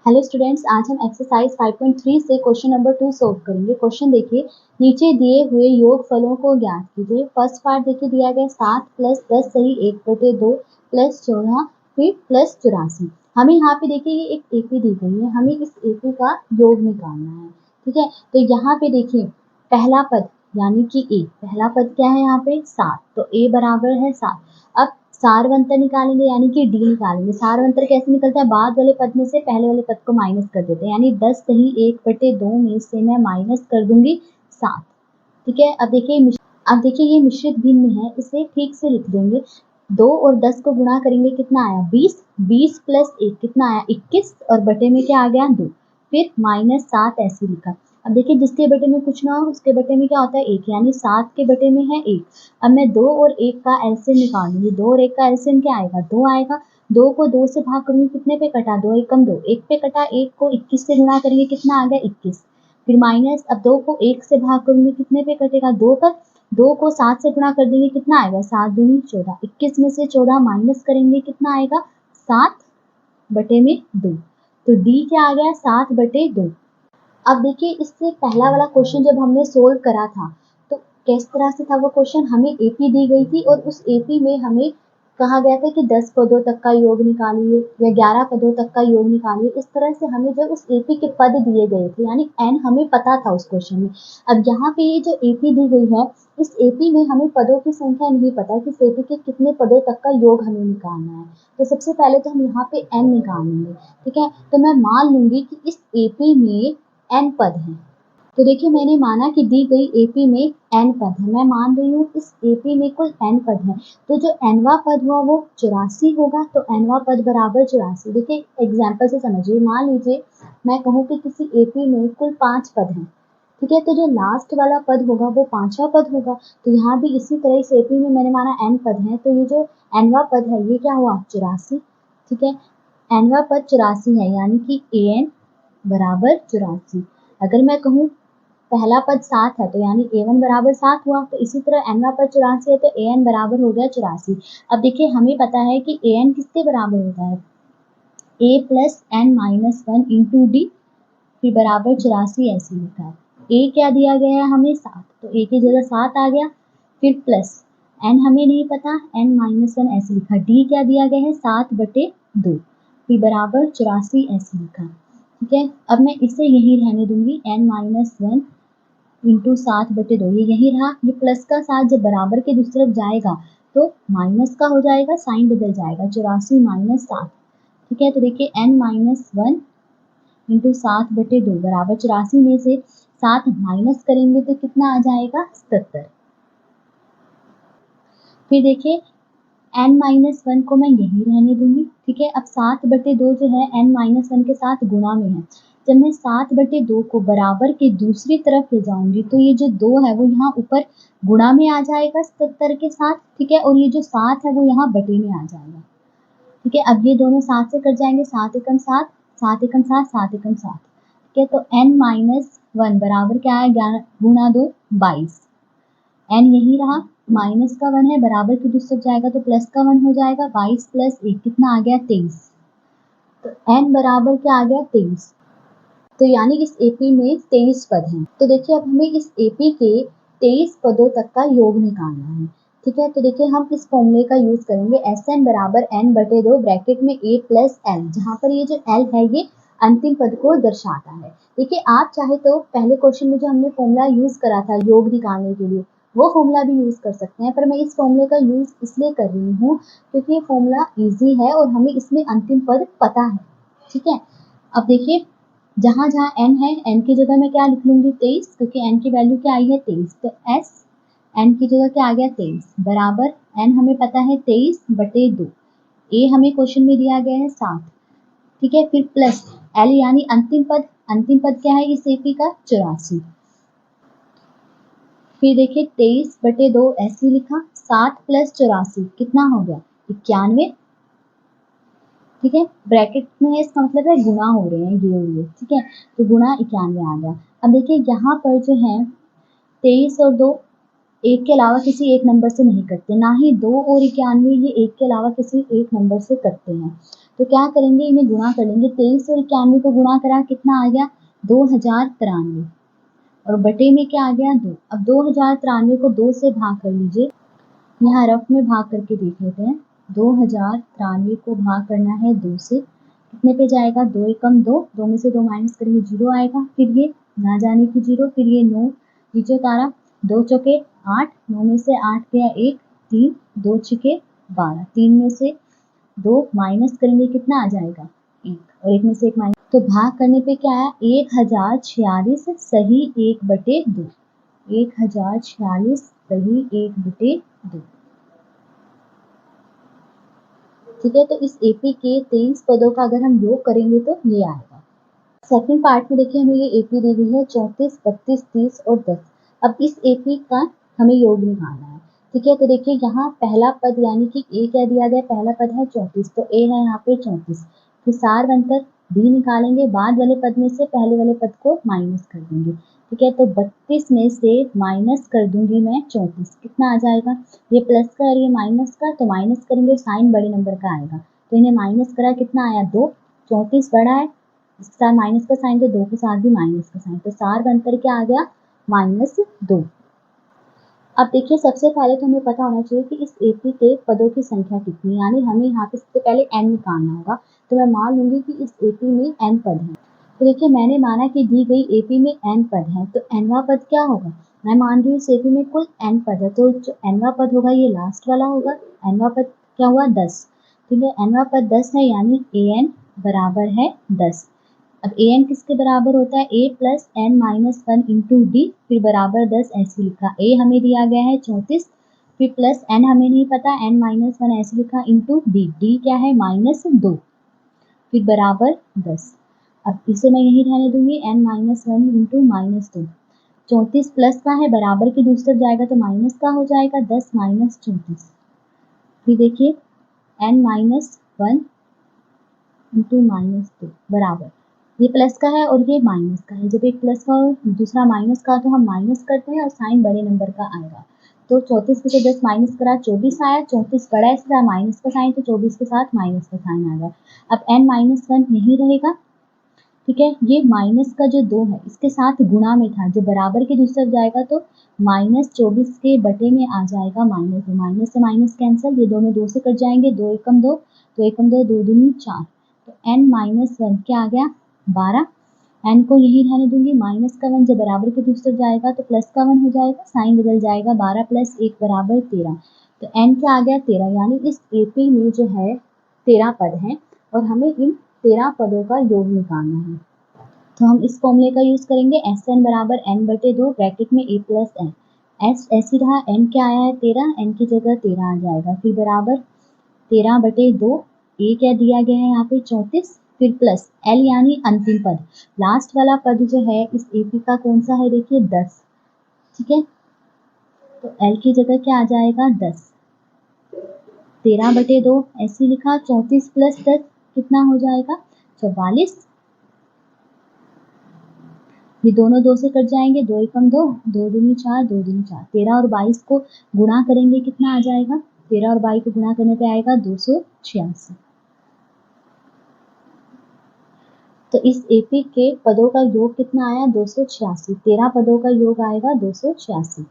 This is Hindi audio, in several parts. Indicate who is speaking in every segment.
Speaker 1: हेलो स्टूडेंट्स, आज हम एक्सरसाइज 5.3 से क्वेश्चन नंबर 2 सॉल्व करेंगे। क्वेश्चन देखिए, नीचे दिए हुए योगफलों को ज्ञात कीजिए। फर्स्ट पार्ट देखिए दिया गया 7 प्लस 10 सही 1/2 प्लस 14 फिर प्लस 84। हमें यहाँ पे देखिए ये एक एपी दी गई है, हमें इस एपी का योग निकालना है। ठीक है, तो यहाँ पे देखिए पहला पद यानी कि ए, पहला पद क्या है यहाँ पे 7, तो ए बराबर है 7। अब सारवंतर निकालेंगे यानी कि डी निकालेंगे। सारवंतर कैसे निकलता है, बाद वाले पद में से पहले वाले पद को माइनस कर देते हैं, यानी 10 सही 1/2 में से मैं माइनस कर दूंगी 7। ठीक है, अब देखिए ये मिश्रित भिन्न है, इसे ठीक से लिख देंगे। 2 और 10 को गुणा करेंगे, कितना आया 20, 20 प्लस 1 कितना आया 21, और बटे में क्या आ गया 2, फिर -7 ऐसे लिखा। अब देखिए जिसके बटे में कुछ ना हो उसके बटे में क्या होता है 1, यानी 7 के बटे में है 1। अब मैं 2 और 1 का एलसीएम निकालूंगी। 2 और 1 का एलसीएम क्या आएगा 2 आएगा। 2 को 2 से भाग करूंगी, कितने पे कटा 2 एकम 2, 1 पे कटा। 1 को 21 से गुणा करेंगे, कितना आ गया 21, फिर माइनस। अब 2 को 1 से भाग करूंगी, कितने पे कटेगा 2 पर। 2 को 7 से गुणा कर देंगे, कितना आएगा 7 दूनी 14। 21 में से 14 माइनस करेंगे, कितना आएगा 7/2। तो डी क्या आ गया 7/2। अब देखिए इससे पहला वाला क्वेश्चन जब हमने सोल्व करा था तो किस तरह से था वो क्वेश्चन, हमें एपी दी गई थी और उस एपी में हमें कहा गया था कि 10 पदों तक का योग निकालिए या 11 पदों तक का योग निकालिए। इस तरह से हमें जो उस एपी के पद दिए गए थे, यानी एन हमें पता था उस क्वेश्चन में। अब यहाँ पे ये जो एपी दी गई है, इस एपी में हमें पदों की संख्या नहीं पता कि इस एपी के कितने पदों तक का योग हमें निकालना है। तो सबसे पहले तो हम यहाँ पे एन निकाल लेंगे। ठीक है, तो मैं मान लूंगी कि इस एपी में n पद हैं। तो देखिए मैंने माना कि दी गई एपी में n पद है, मैं मान रही हूँ इस एपी में कुल n पद है। तो जो nवा पद हुआ वो 84 होगा, तो nवा पद बराबर 84। देखिए एग्जाम्पल से समझिए, मान लीजिए मैं कहूँ कि किसी एपी में कुल 5 पद हैं। ठीक है, तो जो लास्ट वाला पद होगा वो 5वां पद होगा। तो यहाँ भी इसी तरह इस एपी में मैंने माना n पद है, तो ये जो nवा पद है ये क्या हुआ 84। ठीक है, nवा पद 84 है, यानी कि an बराबर 84। अगर मैं कहूँ पहला पद 7 है तो यानी a1 बराबर 7 हुआ। तो इसी तरह nवा पद 84 है तो an बराबर हो गया 84। अब देखिए हमें पता है कि an किसके बराबर होता है, a plus n minus 1 into D, फिर बराबर 84 ऐसे लिखा है। a क्या दिया गया है हमें 7, तो a की जगह 7 आ गया, फिर प्लस n हमें नहीं पता n माइनस 1 ऐसे लिखा। d क्या दिया गया है 7/2, फिर बराबर 84 ऐसे लिखा। ठीक है, अब मैं इसे यहीं रहने दूंगी, n-1 इंटू 7/2 ये यही रहा। ये प्लस का 7 जब बराबर के दूसरी तरफ जाएगा तो माइनस का हो जाएगा, साइन बदल जाएगा 84 माइनस 7। ठीक है, तो देखिए n-1 इंटू 7/2 बराबर 84 में से 7 माइनस करेंगे तो कितना आ जाएगा 77। फिर देखिए n-1 को मैं यहीं रहने दूंगी। ठीक है, अब 7/2 जो है n-1 के साथ गुणा में है। जब मैं 7/2 को बराबर के दूसरी तरफ ले जाऊंगी तो ये जो 2 है वो यहाँ ऊपर गुणा में आ जाएगा 77 के साथ। ठीक है, और ये जो 7 है वो यहाँ बटे में आ जाएगा। ठीक है, अब ये दोनों 7 से कट जाएंगे, 7 एकम 7, 7 एकम 7, 7 एकम 7। ठीक है, तो n-1 बराबर क्या है 11 गुणा 2 22। n यही रहा, माइनस का 1 है, बराबर की दूसरी तरफ जाएगा तो प्लस का 1 हो जाएगा। 22 प्लस 1 कितना आ गया 23। तो n बराबर क्या आ गया 23। तो यानी इस एपी में 23 पद हैं। तो देखिए अब हमें इस एपी के 23 पदों तक का योग निकालना है। ठीक है, तो देखिए हम इस फॉर्मूले का यूज करेंगे, Sn बराबर n/2 ब्रैकेट में a प्लस l, जहाँ पर ये जो l है ये अंतिम पद को दर्शाता है। देखिए आप चाहे तो पहले क्वेश्चन में जो हमने फॉर्मूला यूज करा था योग निकालने के लिए वो फॉर्मूला भी यूज कर सकते हैं, पर मैं इस फॉर्मूले का यूज इसलिए कर रही हूँ क्योंकि ये फॉर्मूला इजी है और हमें इसमें अंतिम पद पता है। ठीक है, अब देखिए जहाँ जहाँ n है n की जगह मैं क्या लिख लूंगी 23, क्योंकि n की वैल्यू क्या आई है 23। तो s n की जगह क्या आ गया 23 बराबर n हमें पता है 23/2, a हमें क्वेश्चन में दिया गया है 7। ठीक है, फिर प्लस l यानी अंतिम पद क्या है इस एपी का 84। फिर देखिए 23/2 ऐसे लिखा, 7 प्लस 84 कितना हो गया 91। ठीक है, ब्रैकेट में है इसका मतलब है गुणा हो रहे हैं ये और ये। ठीक है, तो गुणा 91 आ गया। अब देखिए यहाँ पर जो है 23 और 2 एक के अलावा किसी एक नंबर से नहीं कटते, ना ही 2 और 91 ये एक के अलावा किसी एक नंबर से कटते हैं। तो क्या करेंगे, इन्हें गुणा कर लेंगे। 23 और 91 को गुणा करा, कितना आ गया 2093, और बटे में क्या आ गया 2। अब 2093 को 2 से भाग कर लीजिए, यहाँ रफ में भाग करके देख लेते हैं। 2093 को भाग करना है 2 से, कितने पे जाएगा, 2 एकम 2, 2 में से 2 माइनस करेंगे 0 आएगा, फिर ये ना जाने की 0, फिर ये 9 नीचे उतारा, 2 चौके 8, 9 में से 8 गया 1, 3, 2 छिके 12, 3 में से 2 माइनस करेंगे, कितना आ जाएगा 1, और 1 में से 1 माइनस, तो भाग करने पे क्या आया 1046 सही 1/2, 1046 सही 1/2। ठीक है, तो इस एपी के 23 पदों का अगर हम योग करेंगे तो ये आएगा। सेकंड पार्ट में देखिए हमें ये एपी दी गई है 34, 32, 30 और 10। अब इस एपी का हमें योग निकालना है। ठीक है, तो देखिए यहाँ पहला पद यानी कि ए क्या दिया गया, पहला पद है 34, तो ए है यहाँ पे 34, फिर सार अंतर डी निकालेंगे, बाद वाले पद में से पहले वाले पद को माइनस कर देंगे। ठीक है, तो 32 में से माइनस कर दूंगी मैं 34, कितना आ जाएगा, ये प्लस का और ये माइनस का, तो माइनस करेंगे और साइन बड़े नंबर का आएगा, तो इन्हें माइनस करा, कितना आया 2, 34 बड़ा है, इसके साथ माइनस का साइन, तो 2 के साथ भी माइनस का साइन, तो सार अंतर क्या आ गया -2। अब देखिए सबसे पहले तो हमें पता होना चाहिए कि इस एपी के पदों की संख्या कितनी है, यानी हमें यहाँ पे सबसे पहले n निकालना होगा। तो मैं मान लूंगी कि इस एपी में n पद है। तो देखिए मैंने माना कि दी गई एपी में n पद है, तो nवां पद क्या होगा, मैं मान रही हूँ इस एपी में कुल n पद है, तो जो nवां पद होगा ये लास्ट वाला होगा। nवां पद क्या हुआ 10, ठीक है, nवां पद 10 है, यानी an बराबर है 10। अब ए एन किसके बराबर होता है, A plus N minus 1 into D, फिर बराबर 10 ऐसे लिखा, ए हमें दिया गया है 34, फिर प्लस एन हमें नहीं पता, एन माइनस 1 ऐसे लिखा, इंटू डी, डी क्या है -2, फिर बराबर 10। अब इसे मैं यही रहने दूंगी, एन माइनस 1 इंटू -2, 34 प्लस का है, बराबर की दूसरी तरफ जाएगा तो माइनस का हो जाएगा, 10 माइनस 34, फिर देखिए एन माइनस 1 इंटू -2 बराबर, ये प्लस का है और ये माइनस का है, जब एक प्लस का और दूसरा माइनस का तो हम माइनस करते हैं और साइन बड़े नंबर का आएगा। तो 34 में से 10 माइनस करा 24 आया, 34 बड़ा है माइनस का साइन, तो 24 के साथ माइनस का साइन आएगा। अब n माइनस 1 यही रहेगा, ठीक है, ये माइनस का जो 2 है इसके साथ गुणा में था, जो बराबर की दूसरी तरफ जाएगा तो -24 के बटे में आ जाएगा -2, माइनस से माइनस कैंसिल, ये दोनों 2 से कट जाएंगे, 2 एकम 2, तो एकम 2, 2 दूनी 4, तो n माइनस 1 क्या आ गया 12, एन को यही रहने दूंगी, माइनस का 1 जब बराबर के दूसरी तरफ जाएगा तो प्लस का 1 हो जाएगा, साइन बदल जाएगा, 12 प्लस 1 बराबर 13, तो एन क्या आ गया 13, यानी इस एपी में जो है 13 पद हैं और हमें इन 13 पदों का योग निकालना है। तो हम इस फॉर्मूले का यूज करेंगे, एस एन बराबर n/2 ब्रैकेट में a प्लस एन, एस ऐसी रहा, एन क्या आया है 13, एन की जगह 13 आ जाएगा, फिर बराबर 13/2, ए क्या दिया गया है यहाँ पे 34, फिर प्लस एल यानी अंतिम पद, लास्ट वाला पद जो है इस एपी का कौन सा है, देखिए 10, ठीक है, तो एल की जगह क्या आ जाएगा 10, 13/2 ऐसे लिखा, 34 प्लस 10 कितना हो जाएगा 44, ये दोनों 2 से कट जाएंगे, 2 एकम 2, 2 दूनी 4, 2 दूनी 4, 13 और 22 को गुणा करेंगे कितना आ जाएगा, 13 और 22 को गुणा करने पे आएगा 286। तो इस एपी के पदों का योग कितना आया 286, 13 पदों का योग आएगा 286।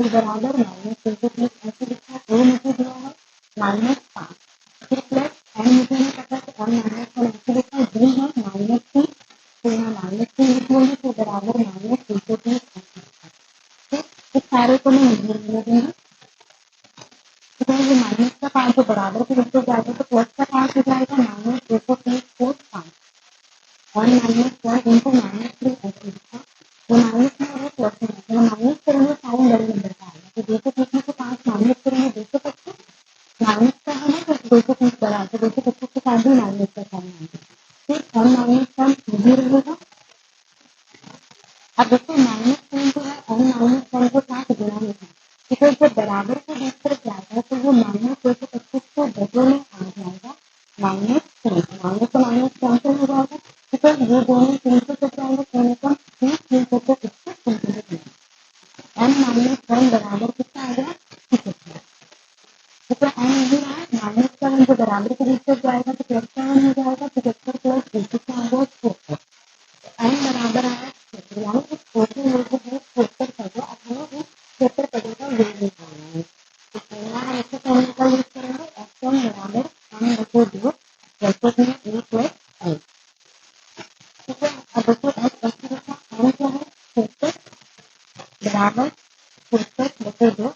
Speaker 1: 2 बराबर -330 ऐसे लिखा है। ए मुझे दिया है -5, फिर प्लस एन मुझे नहीं पता तो एन -1 ऐसे लिखा है। डी है -3, तो यहाँ -3 लिख दूंगी तो बराबर -330 ऐसे लिखा है। इस सारे को मैं नहीं लिखने दूंगी। तो ये माइनस का पाँच जो बराबर के नीचे जाएगा तो प्लस का 5 हो जाएगा -230 को 5 और -1 इनटू -3 ऐसे लिखा। तो माइनस में और प्लस में है, माइनस करेंगे साइन बड़े नंबर का आएगा। तो 230 में से 5 माइनस करेंगे 225, माइनस का है ना तो 230 बड़ा, तो 225 के साथ भी माइनस का साइन आएगा। फिर m -1 इजी रहेगा। अब देखो -1 जो है m -1 को 7 गुना में है, तो जब बराबर के बीच पर जाएगा तो वो -225 को डबल में आ जाएगा -3, माइनस का माइनस कैंसिल हो जाएगा। बिकॉज ये दोनों 3 से कट जाएंगे, कम से कम 3 से इसको कैंसिल हो जाएगा। m -1 बराबर कितना आ गया 75। तो m यही रहा, -7 जो बराबर के बीच पर जाएगा तो प्लस का हो जाएगा, 75 प्लस 2 कितना आ गया 76। m बराबर आया 76, यानी इस छोटे लोग को 76 पदों अपने इस 76 पदों का योग निकालना है। तो यहाँ हम ऐसे फॉर्मूले का यूज करेंगे f1 बराबर m/2 ब्रैकेट में a प्लस l। ठीक है, अब देखो f ऐसे लिखा, m क्या है 76 बराबर 76/2,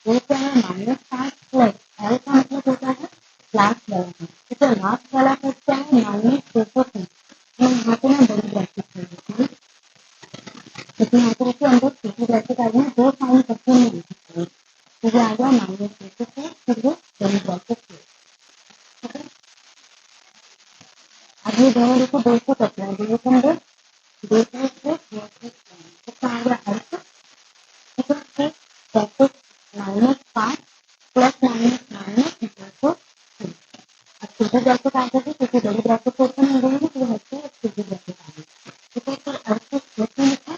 Speaker 1: a क्या है -5 प्लस l का मतलब होता है लास्ट वाला। ठीक है, लास्ट वाला पद क्या है -230। मैं यहाँ पे ना बड़ी ब्रैकेट कर देती हूँ, क्योंकि यहाँ पे देखिए अंदर छोटी ब्रैकेट आ गई, 2 साइन इकट्ठे नहीं लिख सकते। तो ये आ गया -230, फिर ये बड़ी ब्रैकेट है। ठीक है, अब ये दोनों देखो 2 से कट रहा है, 2 अंदर 2 प्लस 2 कितना आ गया 8। ठीक है, फिर ब्रैकेट -5 प्लस माइनस माइनस 230। अब छोटी ब्रैकेट आ गई क्योंकि बड़ी ब्रैकेट ओपन हो गई है तो हट के छोटी ब्रैकेट आ गई। ठीक है, फिर 38 लिखा,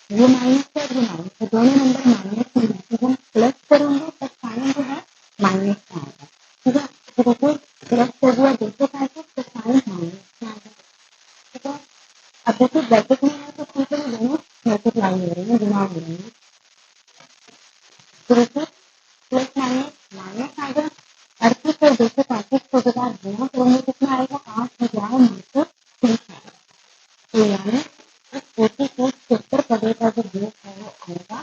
Speaker 1: ये माइनस है ये माइनस है, दोनों नंबर माइनस में है, तो हम प्लस करेंगे तब साइन जो है माइनस का आएगा। ठीक है, तो देखो प्लस कर दिया 235 तो साइन माइनस का आएगा। ठीक है, अब देखो ब्रैकेट में है तो ठीक है दोनों मल्टीप्लाई हो रही है, गुणा हो रही है। तो देखो प्लस माइनस माइनस आ गया, 38 और 235 को जब आप गुणा करेंगे कितना आएगा 8,930 आएगा। तो यानी इस 44 70 पदों का जो योग है वो आएगा